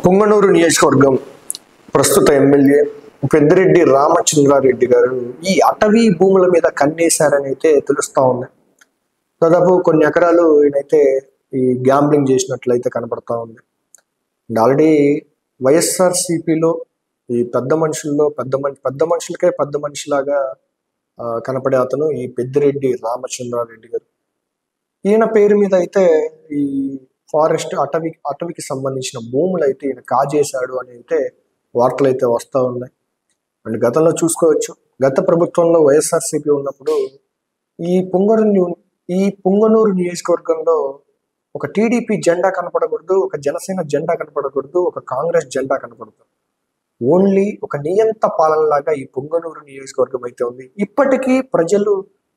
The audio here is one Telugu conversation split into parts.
పొంగనూరు నియోజకవర్గం ప్రస్తుత ఎమ్మెల్యే పెద్దిరెడ్డి రామచంద్రారెడ్డి గారు ఈ అటవీ భూముల మీద కన్నేశారని అయితే తెలుస్తా ఉంది. దాదాపు కొన్ని ఎకరాలు ఈయనైతే ఈ గ్యాంబ్లింగ్ చేసినట్లయితే కనపడతా ఉంది. ఆల్రెడీ వైఎస్ఆర్సీపీలో ఈ పెద్ద మనుషుల్లో పెద్ద మనుషులకే పెద్ద మనిషిలాగా కనపడే అతను ఈ పెద్దిరెడ్డి రామచంద్రారెడ్డి గారు. ఈయన పేరు మీద అయితే ఈ ఫారెస్ట్ అటవీకి సంబంధించిన భూములు అయితే ఈయన కాజేశాడు అని అయితే వార్తలు అయితే వస్తూ ఉన్నాయి. అండ్ గతంలో చూసుకోవచ్చు, గత ప్రభుత్వంలో వైఎస్ఆర్సీపీ ఉన్నప్పుడు ఈ పొంగనూరు నియోజకవర్గంలో ఒక టీడీపీ జెండా కనపడకూడదు, ఒక జనసేన జెండా కనపడకూడదు, ఒక కాంగ్రెస్ జెండా కనపడదు. ఓన్లీ ఒక నియంత పాలనలాగా ఈ పొంగనూరు నియోజకవర్గం అయితే ఉంది. ఇప్పటికీ ప్రజలు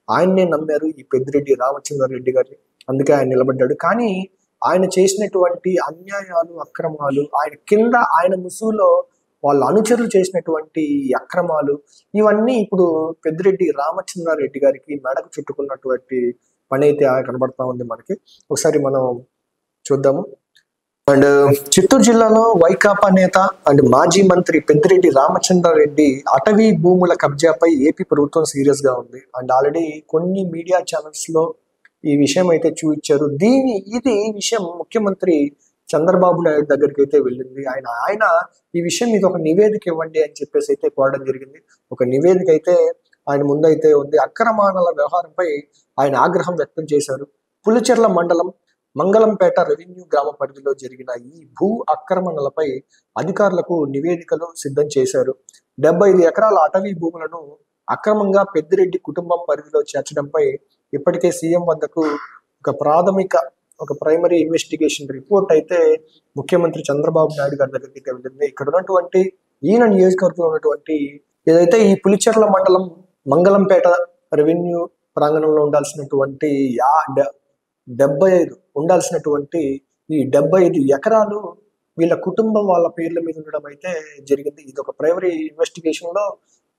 ఆయన్నే నమ్మారు, ఈ పెద్దిరెడ్డి రామచంద్రారెడ్డి గారిని. అందుకే ఆయన నిలబడ్డాడు. కానీ ఆయన చేసినటువంటి అన్యాయాలు, అక్రమాలు, ఆయన కింద ఆయన ముసుగులో వాళ్ళ అనుచరులు చేసినటువంటి అక్రమాలు, ఇవన్నీ ఇప్పుడు పెద్దిరెడ్డి రామచంద్రారెడ్డి గారికి మెడకు చుట్టుకున్నటువంటి పని అయితే కనబడతా ఉంది మనకి. ఒకసారి మనం చూద్దాము. అండ్ చిత్తూరు జిల్లాలో వైకాపా నేత అండ్ మాజీ మంత్రి పెద్దిరెడ్డి రామచంద్రారెడ్డి అటవీ భూముల కబ్జాపై ఏపీ ప్రభుత్వం సీరియస్ గా ఉంది. అండ్ ఆల్రెడీ కొన్ని మీడియా ఛానల్స్ లో ఈ విషయం అయితే చూపించారు. ఈ విషయం ముఖ్యమంత్రి చంద్రబాబు నాయుడు దగ్గరికి అయితే వెళ్ళింది. ఆయన ఈ విషయం మీద ఒక నివేదిక ఇవ్వండి అని చెప్పేసి అయితే కోరడం జరిగింది. ఒక నివేదిక అయితే ఆయన ముందైతే ఉంది. అక్రమాల వ్యవహారంపై ఆయన ఆగ్రహం వ్యక్తం చేశారు. పులిచెర్ల మండలం మంగళంపేట రెవెన్యూ గ్రామ పరిధిలో జరిగిన ఈ భూ ఆక్రమణలపై అధికారులకు నివేదికలు సిద్ధం చేశారు. 75 ఎకరాల అటవీ భూములను అక్రమంగా పెద్దిరెడ్డి కుటుంబం పరిధిలో చేర్చడంపై ఇప్పటికే సీఎం వద్దకు ఒక ప్రైమరీ ఇన్వెస్టిగేషన్ రిపోర్ట్ అయితే ముఖ్యమంత్రి చంద్రబాబు నాయుడు గారి దగ్గరికి వెళ్ళింది. ఇక్కడ ఉన్నటువంటి ఈయన నియోజకవర్గంలో ఉన్నటువంటి ఏదైతే ఈ పులిచెర్ల మండలం మంగళంపేట రెవెన్యూ ప్రాంగణంలో ఉండాల్సినటువంటి 75 ఈ 75 ఎకరాలు వీళ్ళ కుటుంబం వాళ్ళ పేర్ల మీద ఉండడం అయితే జరిగింది. ఇది ఒక ప్రైమరీ ఇన్వెస్టిగేషన్ లో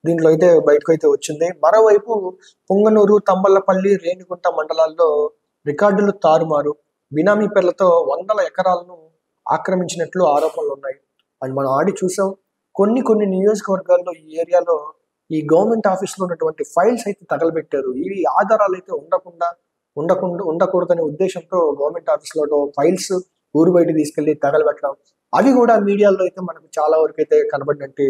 దీంట్లో అయితే బయటకు అయితే వచ్చింది. మరోవైపు పొంగనూరు, తంబళ్లపల్లి, రేణిగుంట మండలాల్లో రికార్డులు తారుమారు, బినామీ పేర్లతో 100 ఎకరాలను ఆక్రమించినట్లు ఆరోపణలు ఉన్నాయి. అండ్ మనం ఆడి చూసాం, కొన్ని నియోజకవర్గాల్లో ఈ ఏరియాలో ఈ గవర్నమెంట్ ఆఫీసులో ఉన్నటువంటి ఫైల్స్ అయితే తగలబెట్టారు. ఇవి ఆధారాలు అయితే ఉండకూడదనే ఉద్దేశంతో గవర్నమెంట్ ఆఫీసులో ఫైల్స్ ఊరు బయట తీసుకెళ్లి తగలబెట్టడం, అవి కూడా మీడియాలో అయితే మనకు చాలా వరకు అయితే కనబడినట్టు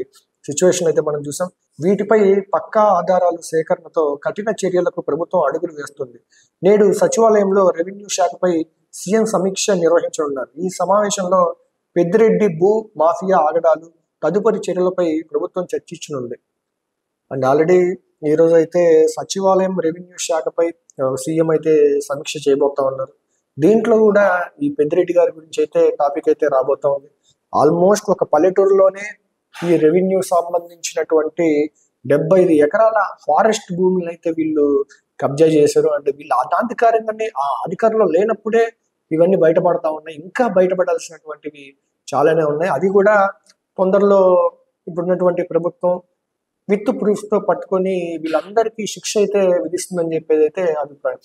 సిచ్యువేషన్ అయితే మనం చూసాం. వీటిపై పక్కా ఆధారాలు సేకరణతో కఠిన చర్యలకు ప్రభుత్వం అడుగులు వేస్తుంది. నేడు సచివాలయంలో రెవెన్యూ శాఖపై సీఎం సమీక్ష నిర్వహించనున్నారు. ఈ సమావేశంలో పెద్దిరెడ్డి భూ మాఫియా ఆగడాలు, తదుపరి చర్యలపై ప్రభుత్వం చర్చించనుంది. అండ్ ఆల్రెడీ ఈ రోజు అయితే సచివాలయం రెవెన్యూ శాఖపై సీఎం అయితే సమీక్ష చేయబోతా ఉన్నారు. దీంట్లో కూడా ఈ పెద్దిరెడ్డి గారి గురించి అయితే టాపిక్ అయితే రాబోతా ఉంది. ఆల్మోస్ట్ ఒక పల్లెటూరులోనే ఈ రెవెన్యూ సంబంధించినటువంటి 75 ఎకరాల ఫారెస్ట్ భూములను అయితే వీళ్ళు కబ్జా చేశారు. అంటే వీళ్ళు అధికారంగానే అధికారంలో లేనప్పుడే ఇవన్నీ బయటపడతా ఉన్నాయి. ఇంకా బయటపడాల్సినటువంటివి చాలానే ఉన్నాయి. అది కూడా తొందరలో ఇప్పుడున్నటువంటి ప్రభుత్వం విత్ ప్రూఫ్ తో పట్టుకొని వీళ్ళందరికీ శిక్ష అయితే విధిస్తుందని చెప్పేది అయితే అభిప్రాయం.